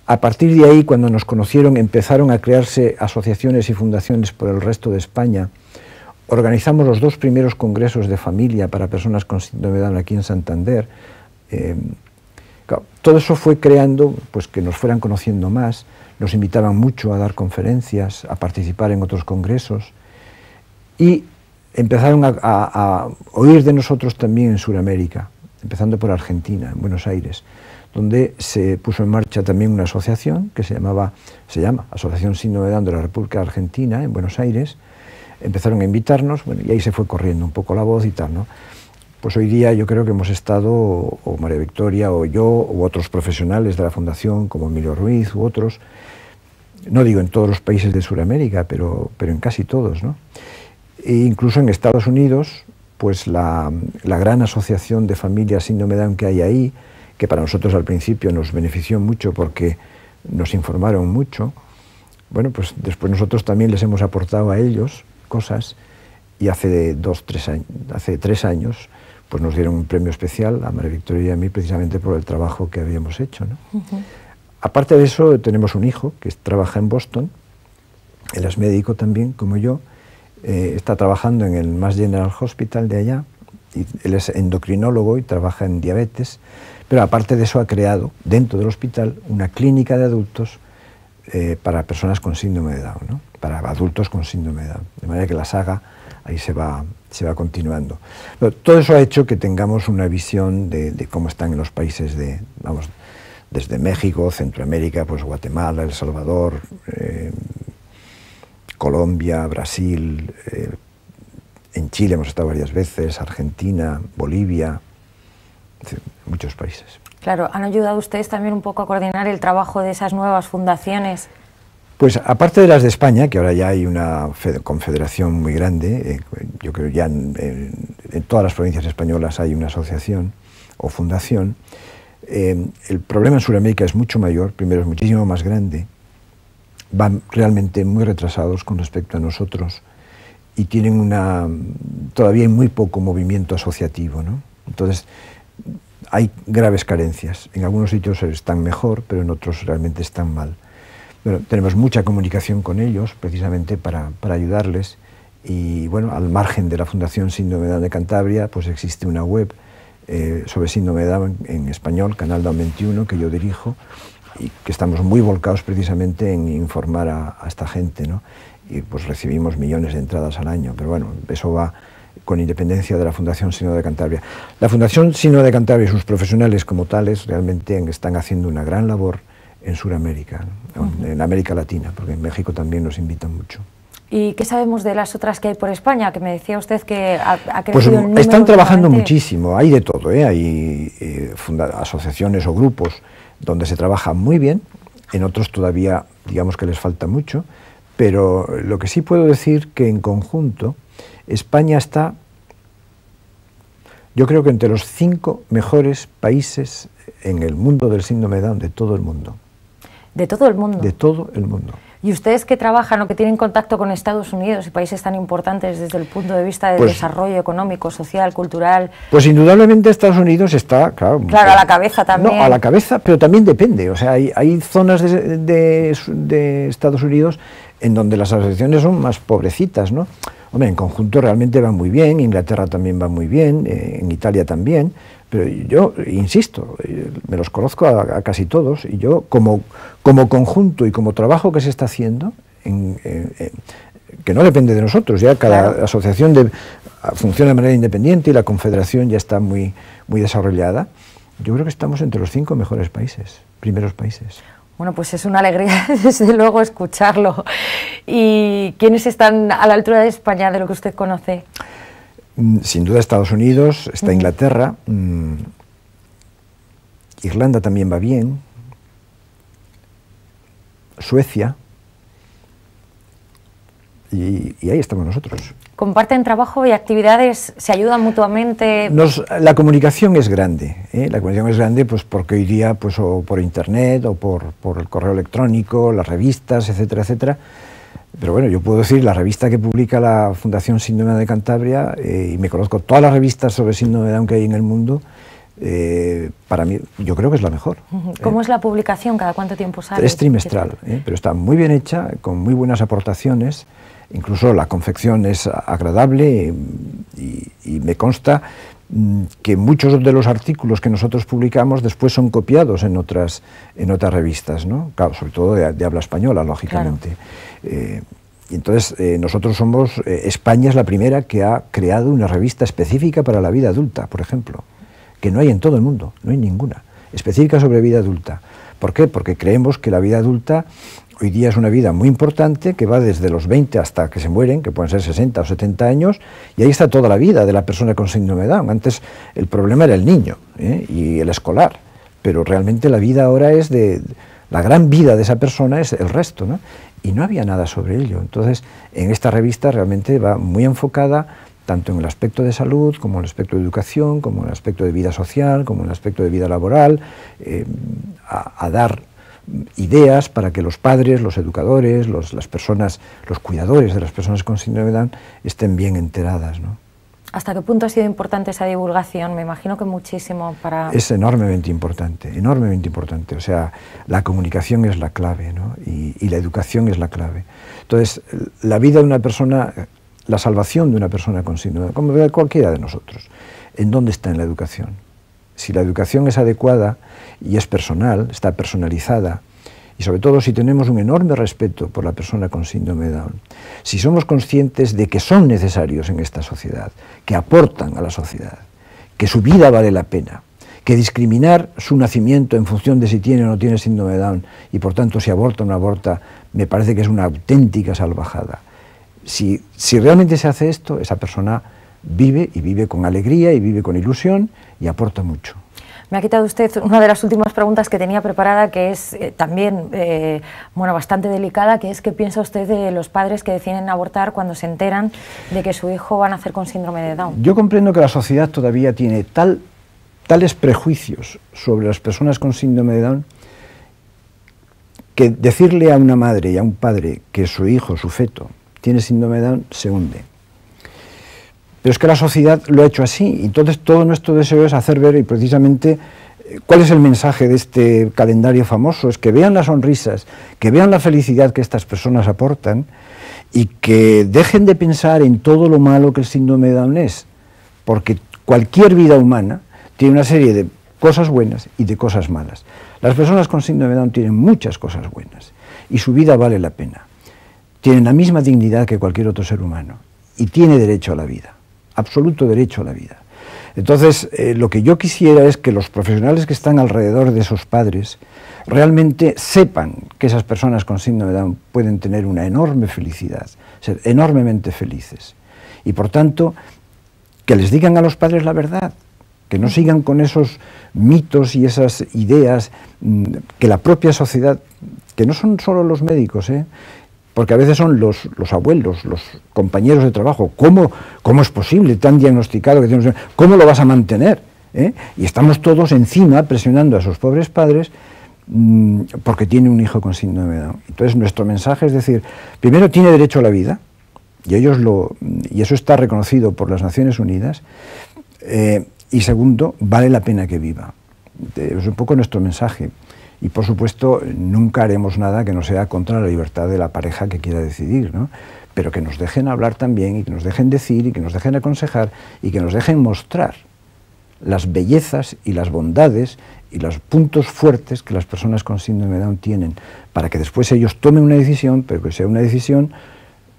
A partir de ahí, cuando nos conocieron, empezaron a crearse asociaciones y fundaciones por el resto de España. Organizamos los 2 primeros congresos de familia para personas con síndrome de Down aquí en Santander. Todo eso fue creando pues, que nos fueran conociendo más, nos invitaban mucho a dar conferencias, a participar en otros congresos y empezaron a oír de nosotros también en Sudamérica, empezando por Argentina, en Buenos Aires, donde se puso en marcha también una asociación que se llama Asociación Síndrome de Down de la República Argentina, en Buenos Aires. Empezaron a invitarnos, bueno, y ahí se fue corriendo un poco la voz y tal, ¿no? Pues hoy día yo creo que hemos estado, o María Victoria, o yo, u otros profesionales de la Fundación, como Emilio Ruiz, u otros, no digo en todos los países de Sudamérica, pero en casi todos, ¿no? E incluso en Estados Unidos, pues la gran asociación de familias síndrome de Down que hay ahí, que para nosotros al principio nos benefició mucho porque nos informaron mucho, bueno, pues después nosotros también les hemos aportado a ellos cosas, y hace 3 años, pues nos dieron un premio especial a María Victoria y a mí precisamente por el trabajo que habíamos hecho, ¿no? Aparte de eso, tenemos un hijo que trabaja en Boston, él es médico también, como yo, está trabajando en el Mass General Hospital de allá, y él es endocrinólogo y trabaja en diabetes, pero aparte de eso ha creado dentro del hospital una clínica de adultos para personas con síndrome de Down, ¿no? Para adultos con síndrome de Down, de manera que la saga ahí se va continuando. Pero todo eso ha hecho que tengamos una visión de cómo están en los países desde México, Centroamérica, pues Guatemala, El Salvador, Colombia, Brasil, en Chile hemos estado varias veces, Argentina, Bolivia, muchos países. Claro, ¿han ayudado ustedes también un poco a coordinar el trabajo de esas nuevas fundaciones? Pues aparte de las de España, que ahora ya hay una confederación muy grande, yo creo ya en todas las provincias españolas hay una asociación o fundación, el problema en Sudamérica es mucho mayor, primero es muchísimo más grande, van realmente muy retrasados con respecto a nosotros y tienen todavía hay muy poco movimiento asociativo, ¿no? Entonces hay graves carencias, en algunos sitios están mejor, pero en otros realmente están mal. Bueno, tenemos mucha comunicación con ellos, precisamente para ayudarles, y bueno, al margen de la Fundación Síndrome de Down de Cantabria, pues existe una web sobre síndrome de Down en español, Canal Down 21, que yo dirijo, y que estamos muy volcados precisamente en informar a esta gente, ¿no? Y pues recibimos millones de entradas al año, pero bueno, eso va con independencia de la Fundación Sínodo de Cantabria. La Fundación Sínodo de Cantabria y sus profesionales como tales realmente están haciendo una gran labor en Sudamérica, en América Latina, porque en México también nos invitan mucho. ¿Y qué sabemos de las otras que hay por España? Que me decía usted que ha crecido pues el número. Están trabajando muchísimo, hay de todo, hay asociaciones o grupos donde se trabaja muy bien, en otros todavía digamos que les falta mucho, pero lo que sí puedo decir que en conjunto España está, yo creo que entre los 5 mejores países en el mundo del síndrome de Down, de todo el mundo. ¿De todo el mundo? De todo el mundo. ¿Y ustedes que trabajan o que tienen contacto con Estados Unidos y países tan importantes desde el punto de vista del desarrollo económico, social, cultural? Pues indudablemente Estados Unidos está, claro, a la cabeza también. No, a la cabeza, pero también depende. O sea, hay zonas de Estados Unidos en donde las asociaciones son más pobrecitas, ¿no? Hombre, en conjunto realmente van muy bien, Inglaterra también va muy bien, en Italia también, pero yo insisto, me los conozco a casi todos, y yo como conjunto y como trabajo que se está haciendo, que no depende de nosotros, ya cada asociación funciona de manera independiente y la confederación ya está muy desarrollada, yo creo que estamos entre los 5 mejores países, primeros países. Bueno, pues es una alegría, desde luego, escucharlo. ¿Y quiénes están a la altura de España, de lo que usted conoce? Sin duda Estados Unidos, está Inglaterra, Irlanda también va bien, Suecia, y ahí estamos nosotros. ¿Comparten trabajo y actividades? ¿Se ayudan mutuamente? La comunicación es grande, la comunicación es grande pues porque hoy día pues, o por internet o por el correo electrónico, las revistas, etcétera, etcétera. Pero bueno, yo puedo decir, la revista que publica la Fundación Síndrome de Cantabria, y me conozco todas las revistas sobre síndrome de Down que hay en el mundo, para mí yo creo que es la mejor. ¿Cómo es la publicación? ¿Cada cuánto tiempo sale? Es trimestral, pero está muy bien hecha, con muy buenas aportaciones. Incluso la confección es agradable y me consta que muchos de los artículos que nosotros publicamos después son copiados en otras revistas, ¿no? Claro, sobre todo de habla española, lógicamente. Claro. Y entonces nosotros España es la primera que ha creado una revista específica para la vida adulta, por ejemplo, que no hay en todo el mundo, no hay ninguna, específica sobre vida adulta. ¿Por qué? Porque creemos que la vida adulta hoy día es una vida muy importante que va desde los 20 hasta que se mueren, que pueden ser 60 o 70 años, y ahí está toda la vida de la persona con síndrome de Down. Antes el problema era el niño y el escolar, pero realmente la vida ahora la gran vida de esa persona es el resto, ¿no? Y no había nada sobre ello. Entonces, en esta revista realmente va muy enfocada tanto en el aspecto de salud, como en el aspecto de educación, como en el aspecto de vida social, como en el aspecto de vida laboral, a dar ideas para que los padres, los educadores, las personas, los cuidadores de las personas con síndrome de Down estén bien enteradas, ¿no? ¿Hasta qué punto ha sido importante esa divulgación? Me imagino que muchísimo para... Es enormemente importante, enormemente importante. O sea, la comunicación es la clave, ¿no? Y la educación es la clave. Entonces, la vida de una persona, la salvación de una persona con síndrome de Down, como de cualquiera de nosotros, ¿en dónde está en la educación? Si la educación es adecuada y es personal, está personalizada, y sobre todo si tenemos un enorme respeto por la persona con síndrome de Down, si somos conscientes de que son necesarios en esta sociedad, que aportan a la sociedad, que su vida vale la pena, que discriminar su nacimiento en función de si tiene o no tiene síndrome de Down, y por tanto si aborta o no aborta, me parece que es una auténtica salvajada. Si realmente se hace esto, esa persona vive, y vive con alegría, y vive con ilusión, y aporta mucho. Me ha quitado usted una de las últimas preguntas que tenía preparada, que es también bastante delicada, que es ¿qué piensa usted de los padres que deciden abortar cuando se enteran de que su hijo va a nacer con síndrome de Down? Yo comprendo que la sociedad todavía tiene tales prejuicios sobre las personas con síndrome de Down, que decirle a una madre y a un padre que su hijo, su feto, tiene síndrome de Down, se hunde. Pero es que la sociedad lo ha hecho así, y entonces todo nuestro deseo es hacer ver, y precisamente, ¿cuál es el mensaje de este calendario famoso? Es que vean las sonrisas, que vean la felicidad que estas personas aportan, y que dejen de pensar en todo lo malo que el síndrome de Down es, porque cualquier vida humana tiene una serie de cosas buenas y de cosas malas. Las personas con síndrome de Down tienen muchas cosas buenas, y su vida vale la pena. Tienen la misma dignidad que cualquier otro ser humano, y tiene derecho a la vida. absoluto derecho a la vida. Entonces, lo que yo quisiera es que los profesionales que están alrededor de esos padres realmente sepan que esas personas con síndrome de Down pueden tener una enorme felicidad, ser enormemente felices. Y por tanto, que les digan a los padres la verdad, que no sigan con esos mitos y esas ideas que la propia sociedad, que no son solo los médicos, porque a veces son los abuelos, los compañeros de trabajo. ¿Cómo es posible? Tan diagnosticado, que ¿cómo lo vas a mantener? Y estamos todos encima presionando a esos pobres padres porque tiene un hijo con síndrome de Down. Entonces nuestro mensaje es decir, primero tiene derecho a la vida, y eso está reconocido por las Naciones Unidas, y segundo, vale la pena que viva. Es un poco nuestro mensaje. Y por supuesto, nunca haremos nada que no sea contra la libertad de la pareja que quiera decidir, ¿no? Pero que nos dejen hablar también, y que nos dejen decir, y que nos dejen aconsejar, y que nos dejen mostrar las bellezas y las bondades y los puntos fuertes que las personas con síndrome de Down tienen, para que después ellos tomen una decisión, pero que sea una decisión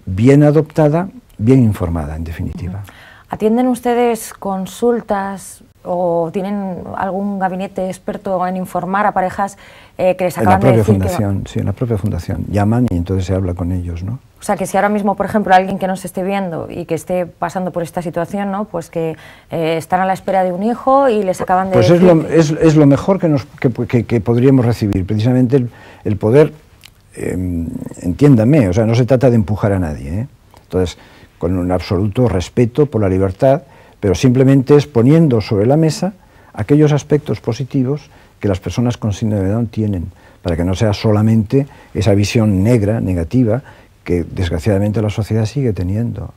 bien adoptada, bien informada, en definitiva. ¿Atienden ustedes consultas o tienen algún gabinete experto en informar a parejas que les acaban de decir Sí, en la propia fundación. Llaman y entonces se habla con ellos, ¿no? O sea, que si ahora mismo, por ejemplo, alguien que nos esté viendo y que esté pasando por esta situación, ¿no? Pues que están a la espera de un hijo y les acaban de decir... Pues es lo mejor que podríamos recibir, precisamente el poder, entiéndame, o sea, no se trata de empujar a nadie, Entonces, con un absoluto respeto por la libertad, pero simplemente es poniendo sobre la mesa aquellos aspectos positivos que las personas con síndrome de Down tienen, para que no sea solamente esa visión negra, negativa, que desgraciadamente la sociedad sigue teniendo.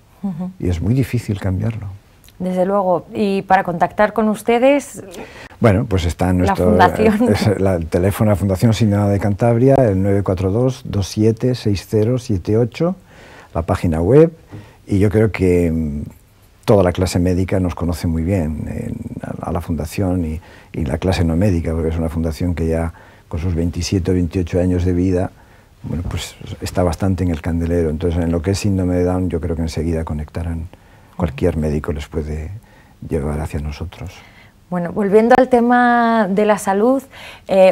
Y es muy difícil cambiarlo. Desde luego. Y para contactar con ustedes... Bueno, pues está en nuestro... La fundación. El teléfono de la Fundación Síndrome de Cantabria, el 942-276078, la página web, y yo creo que toda la clase médica nos conoce muy bien a la fundación y la clase no médica, porque es una fundación que ya con sus 27 o 28 años de vida, bueno, pues está bastante en el candelero. Entonces, en lo que es síndrome de Down, yo creo que enseguida conectarán. Cualquier médico les puede llevar hacia nosotros. Bueno, volviendo al tema de la salud,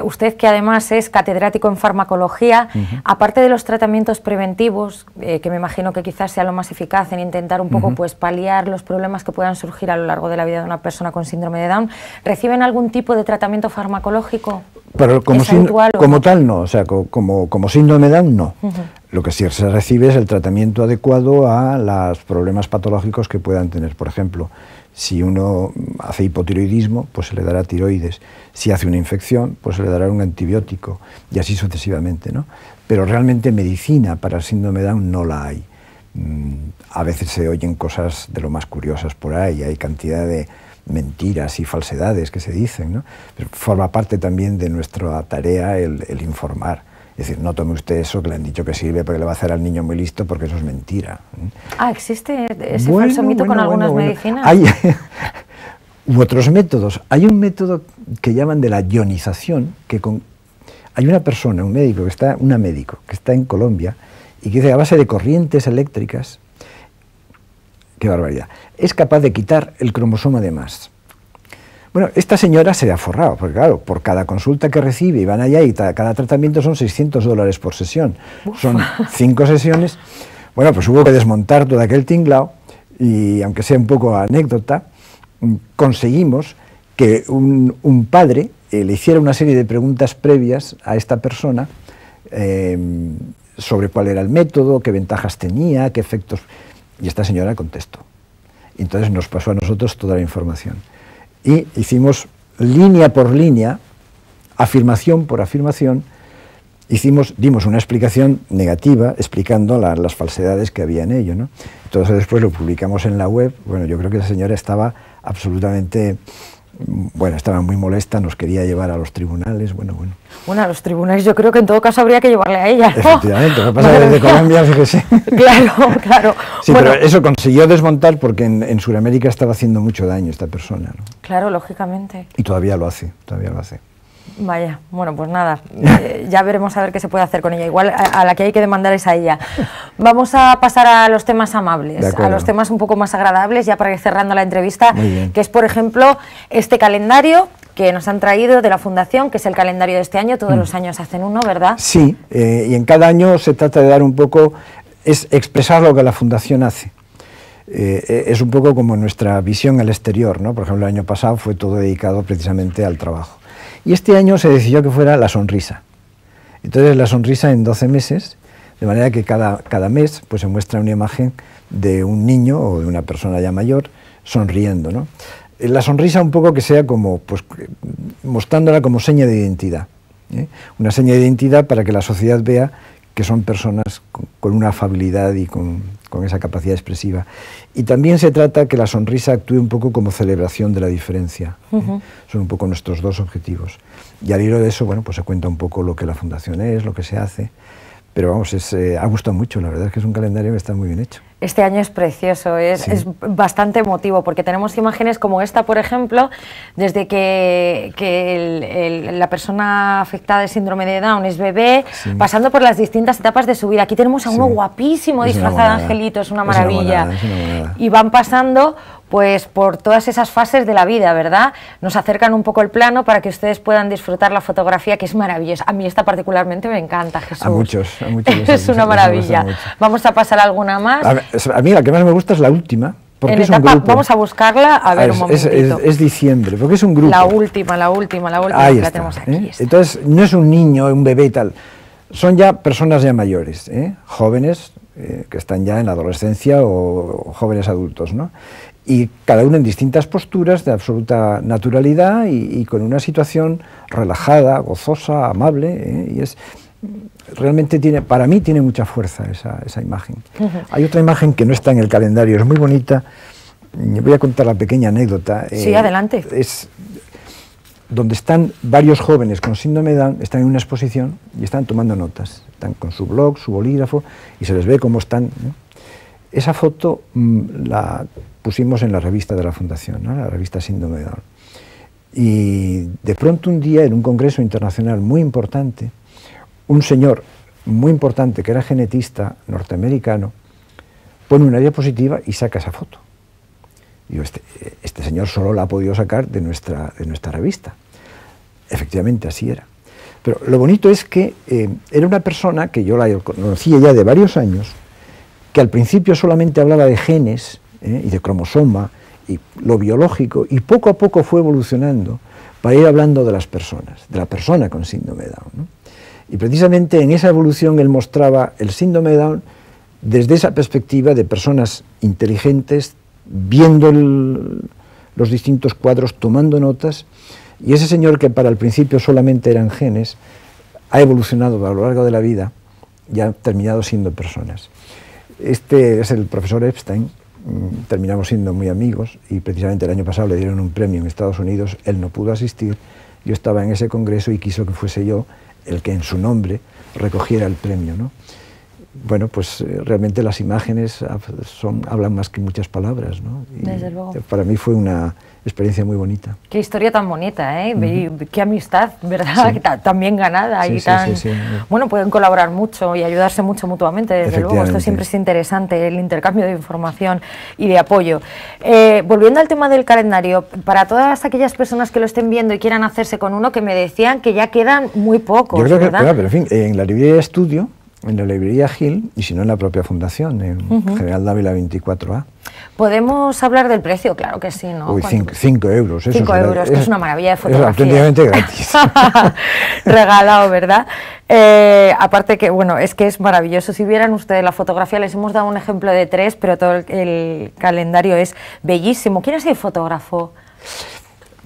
usted que además es catedrático en farmacología, aparte de los tratamientos preventivos, que me imagino que quizás sea lo más eficaz en intentar un poco pues paliar los problemas que puedan surgir a lo largo de la vida de una persona con síndrome de Down, ¿reciben algún tipo de tratamiento farmacológico? Pero como tal no, o sea, como síndrome de Down no. Lo que sí se recibe es el tratamiento adecuado a los problemas patológicos que puedan tener. Por ejemplo, si uno hace hipotiroidismo, pues se le dará tiroides. Si hace una infección, pues se le dará un antibiótico, y así sucesivamente, ¿no? Pero realmente medicina para el síndrome de Down no la hay. A veces se oyen cosas de lo más curiosas por ahí, hay cantidad de mentiras y falsedades que se dicen, ¿no? Pero forma parte también de nuestra tarea el informar. Es decir, no tome usted eso que le han dicho que sirve porque le va a hacer al niño muy listo, porque eso es mentira. Ah, ¿existe ese falso mito con algunas medicinas? Hay u otros métodos. Hay un método que llaman de la ionización, hay una persona, un médico que está en Colombia y que dice, a base de corrientes eléctricas, qué barbaridad, es capaz de quitar el cromosoma de más. Bueno, esta señora se ha forrado, porque claro, por cada consulta que recibe y van allá y cada tratamiento son $600 por sesión. Uf. Son 5 sesiones. Bueno, pues hubo que desmontar todo aquel tinglao y, aunque sea un poco anécdota, conseguimos que un padre le hiciera una serie de preguntas previas a esta persona sobre cuál era el método, qué ventajas tenía, qué efectos... Y esta señora contestó. Y entonces nos pasó a nosotros toda la información. Y hicimos línea por línea, afirmación por afirmación, dimos una explicación negativa explicando las falsedades que había en ello, ¿no? Entonces después lo publicamos en la web. Bueno, yo creo que esa señora estaba absolutamente, bueno, estaba muy molesta, nos quería llevar a los tribunales, bueno. Bueno, a los tribunales yo creo que en todo caso habría que llevarle a ella, ¿no? Efectivamente, lo que pasa desde Colombia, fíjese. Claro. Sí, bueno, pero eso consiguió desmontar porque en Sudamérica estaba haciendo mucho daño esta persona, ¿no? Claro, lógicamente. Y todavía lo hace. Vaya, bueno, pues nada, ya veremos a ver qué se puede hacer con ella. Igual a la que hay que demandar es a ella. Vamos a pasar a los temas amables, a los temas un poco más agradables, ya para ir cerrando la entrevista, que es, por ejemplo, este calendario que nos han traído de la Fundación, que es el calendario de este año. Todos los años hacen uno, ¿verdad? Sí, y en cada año se trata de dar un poco, es expresar lo que la Fundación hace. Es un poco como nuestra visión al exterior, ¿no? Por ejemplo, el año pasado fue todo dedicado precisamente al trabajo. Y este año se decidió que fuera la sonrisa. Entonces, la sonrisa en 12 meses, de manera que cada mes pues, se muestra una imagen de un niño o de una persona ya mayor sonriendo, ¿no? La sonrisa un poco que sea como, pues, mostrándola como seña de identidad, ¿eh? Una seña de identidad para que la sociedad vea que son personas con una afabilidad y con esa capacidad expresiva. Y también se trata que la sonrisa actúe un poco como celebración de la diferencia. Son un poco nuestros dos objetivos. Y al hilo de eso, bueno, pues se cuenta un poco lo que la Fundación es, lo que se hace. Pero vamos, ha gustado mucho, la verdad es que es un calendario que está muy bien hecho. Este año es precioso, es bastante emotivo, porque tenemos imágenes como esta, por ejemplo, desde que la persona afectada de síndrome de Down es bebé, pasando por las distintas etapas de su vida. Aquí tenemos a uno guapísimo, disfrazado de angelito, es una maravilla. Es una monada. Y van pasando pues por todas esas fases de la vida, ¿verdad? Nos acercan un poco el plano para que ustedes puedan disfrutar la fotografía, que es maravillosa. A mí esta particularmente me encanta, Jesús. A muchos. Es una maravilla. Vamos a pasar alguna más. A mí la que más me gusta es la última. Porque es un grupo. Vamos a buscarla, a ver un momentito. Es diciembre, porque es un grupo. La última Ahí que la está, tenemos aquí. Entonces, no es un niño, un bebé y tal. Son ya personas ya mayores, jóvenes, que están ya en la adolescencia o jóvenes adultos, ¿no? Y cada uno en distintas posturas de absoluta naturalidad y con una situación relajada, gozosa, amable, y es realmente para mí tiene mucha fuerza esa imagen. Hay otra imagen que no está en el calendario, es muy bonita. Voy a contar la pequeña anécdota. Sí, adelante. Es donde están varios jóvenes con síndrome de Down, están en una exposición y están tomando notas. Están con su blog, su bolígrafo, y se les ve cómo están, ¿no? Esa foto la pusimos en la revista de la Fundación, ¿no? La revista Síndrome de Down. Y de pronto un día, en un congreso internacional muy importante, un señor muy importante, que era genetista norteamericano, pone una diapositiva y saca esa foto. Digo, este señor solo la ha podido sacar de nuestra revista. Efectivamente, así era. Pero lo bonito es que era una persona que yo la conocía ya de varios años, que al principio solamente hablaba de genes y de cromosoma y lo biológico, y poco a poco fue evolucionando para ir hablando de las personas, de la persona con síndrome de Down, ¿no? Y precisamente en esa evolución él mostraba el síndrome de Down desde esa perspectiva de personas inteligentes, viendo los distintos cuadros, tomando notas, y ese señor que para el principio solamente eran genes, ha evolucionado a lo largo de la vida y ha terminado siendo personas. Este es el profesor Epstein, terminamos siendo muy amigos y precisamente el año pasado le dieron un premio en Estados Unidos, él no pudo asistir, yo estaba en ese congreso y quiso que fuese yo el que en su nombre recogiera el premio, ¿no? Bueno, pues realmente las imágenes hablan más que muchas palabras, ¿no? Y desde luego. Para mí fue una experiencia muy bonita. Qué historia tan bonita, ¿eh? Qué amistad, ¿verdad? Sí. Tan bien ganada sí, y tan... Sí. Bueno, pueden colaborar mucho y ayudarse mucho mutuamente, desde luego. Esto siempre es interesante, el intercambio de información y de apoyo. Volviendo al tema del calendario, para todas aquellas personas que lo estén viendo y quieran hacerse con uno, que me decían que ya quedan muy pocos, yo creo que, ¿verdad? Claro, pero en fin, en la librería de estudio, en la librería Gil, y si no en la propia Fundación, en General Dávila 24A. ¿Podemos hablar del precio? Claro que sí, ¿no? Uy, 5 euros. 5 euros, que es una maravilla de fotografía. Es auténticamente gratis. Regalado, ¿verdad? Aparte que, bueno, es que es maravilloso. Si vieran ustedes la fotografía, les hemos dado un ejemplo de 3, pero todo el calendario es bellísimo. ¿Quién es el fotógrafo?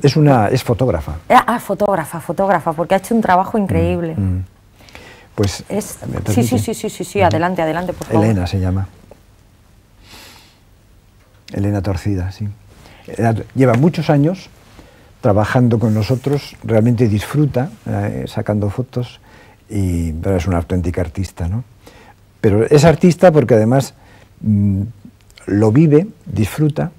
Es fotógrafa. Fotógrafa, porque ha hecho un trabajo increíble. Pues, sí, adelante, por favor. Elena se llama. Elena Torcida, sí. Lleva muchos años trabajando con nosotros, realmente disfruta sacando fotos, pero es una auténtica artista, ¿no? Pero es artista porque además lo vive, disfruta,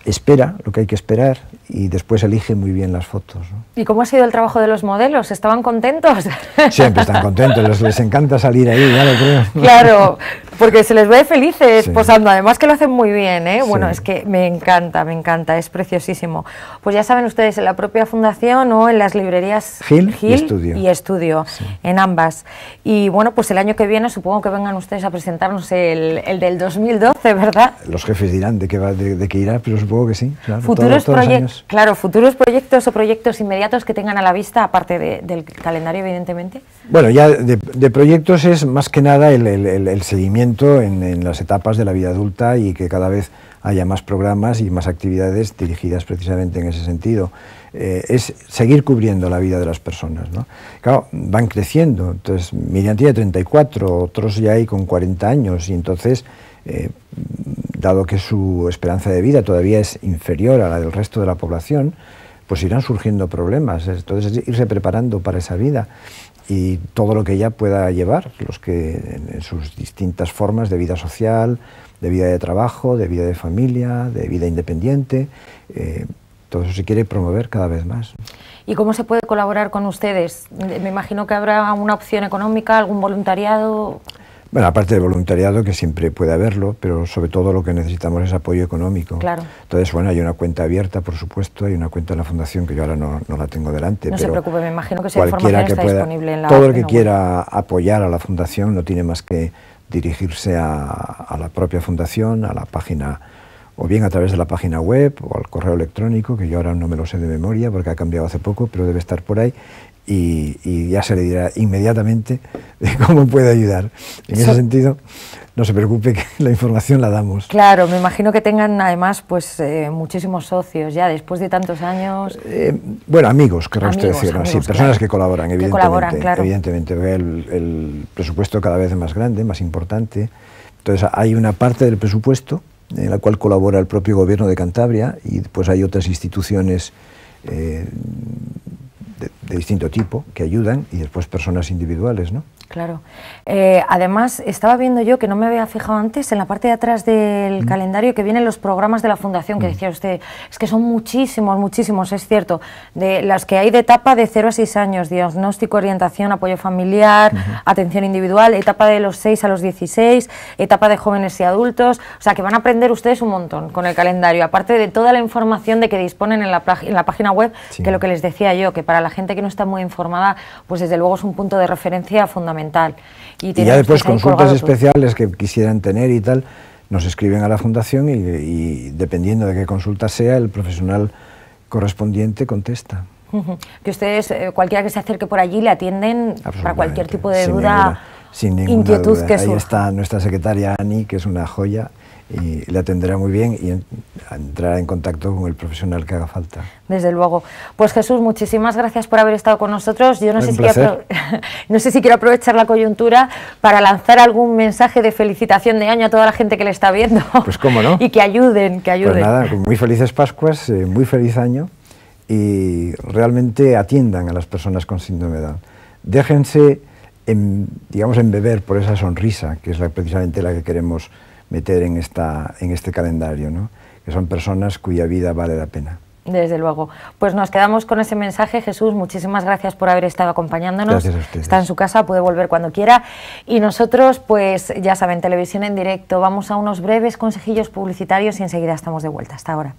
espera lo que hay que esperar y después elige muy bien las fotos, ¿no? ¿Y cómo ha sido el trabajo de los modelos? ¿Estaban contentos? Siempre están contentos, les encanta salir ahí, ya lo creo. Claro, porque se les ve felices Sí. posando, además que lo hacen muy bien, ¿eh? Bueno, Sí. es que me encanta, es preciosísimo. Pues ya saben ustedes, en la propia fundación o en las librerías Gil y Estudio. sí, en ambas. Y bueno, pues el año que viene supongo que vengan ustedes a presentarnos el del 2012, ¿verdad? Los jefes dirán de qué irá, pero supongo que sí. Claro, Futuros todos los años. futuros proyectos o proyectos inmediatos que tengan a la vista, aparte del calendario, evidentemente. Bueno, ya de proyectos es más que nada el seguimiento en las etapas de la vida adulta y que cada vez haya más programas y más actividades dirigidas precisamente en ese sentido. Es seguir cubriendo la vida de las personas, ¿no? Claro, van creciendo, entonces Miriam tiene 34, otros ya hay con 40 años y entonces, dado que su esperanza de vida todavía es inferior a la del resto de la población, pues irán surgiendo problemas, entonces irse preparando para esa vida y todo lo que ella pueda llevar, los que en sus distintas formas de vida social, de vida de trabajo, de vida de familia, de vida independiente, todo eso se quiere promover cada vez más. ¿Y cómo se puede colaborar con ustedes? Me imagino que habrá una opción económica, algún voluntariado. Bueno, aparte del voluntariado, que siempre puede haberlo, pero sobre todo lo que necesitamos es apoyo económico. Claro. Entonces, bueno, hay una cuenta abierta, por supuesto, hay una cuenta en la Fundación que yo ahora no la tengo delante. No pero se preocupe, me imagino que esa cualquiera información que está pueda, disponible en la todo el que página quiera apoyar a la Fundación no tiene más que dirigirse a la propia Fundación, a la página, o bien a través de la página web o al correo electrónico, que yo ahora no me lo sé de memoria porque ha cambiado hace poco, pero debe estar por ahí. Y ya se le dirá inmediatamente cómo puede ayudar. En ese sentido, no se preocupe que la información la damos. Claro, me imagino que tengan además pues muchísimos socios ya después de tantos años. Bueno, amigos, querrá usted decir, ¿no? Sí, personas claro, que colaboran, que evidentemente. colaboran, claro. Evidentemente, el presupuesto cada vez es más grande, más importante. Entonces hay una parte del presupuesto en la cual colabora el propio Gobierno de Cantabria y después hay otras instituciones de distinto tipo que ayudan y después personas individuales, ¿no? Claro. Además, estaba viendo yo, que no me había fijado antes, en la parte de atrás del calendario que vienen los programas de la Fundación, que decía usted, es que son muchísimos, es cierto, de las que hay de etapa de 0 a 6 años, diagnóstico, orientación, apoyo familiar, atención individual, etapa de los 6 a los 16, etapa de jóvenes y adultos, o sea que van a aprender ustedes un montón con el calendario, aparte de toda la información de que disponen en la página web, sí. Que lo que les decía yo, que para la gente que no está muy informada, pues desde luego es un punto de referencia fundamental. Y ya después consultas especiales que quisieran tener y tal, nos escriben a la Fundación y dependiendo de qué consulta sea, el profesional correspondiente contesta. Que ustedes, cualquiera que se acerque por allí, le atienden para cualquier tipo de duda, sin ninguna inquietud duda. que Ahí surja. está nuestra secretaria Ani, que es una joya, y le atenderá muy bien y entrará en contacto con el profesional que haga falta. Desde luego. Pues Jesús, muchísimas gracias por haber estado con nosotros. Yo no sé si quiero aprovechar la coyuntura para lanzar algún mensaje de felicitación de año a toda la gente que le está viendo. Pues cómo no. Y que ayuden, Pues nada, muy felices Pascuas, muy feliz año y realmente atiendan a las personas con síndrome de Down. Déjense, digamos, embeber por esa sonrisa, que es precisamente la que queremos meter en este calendario, ¿no? Que son personas cuya vida vale la pena. Desde luego. Pues nos quedamos con ese mensaje. Jesús, muchísimas gracias por haber estado acompañándonos. Gracias a ustedes. Está en su casa, puede volver cuando quiera. Y nosotros, pues ya saben, televisión en directo. Vamos a unos breves consejillos publicitarios y enseguida estamos de vuelta. Hasta ahora.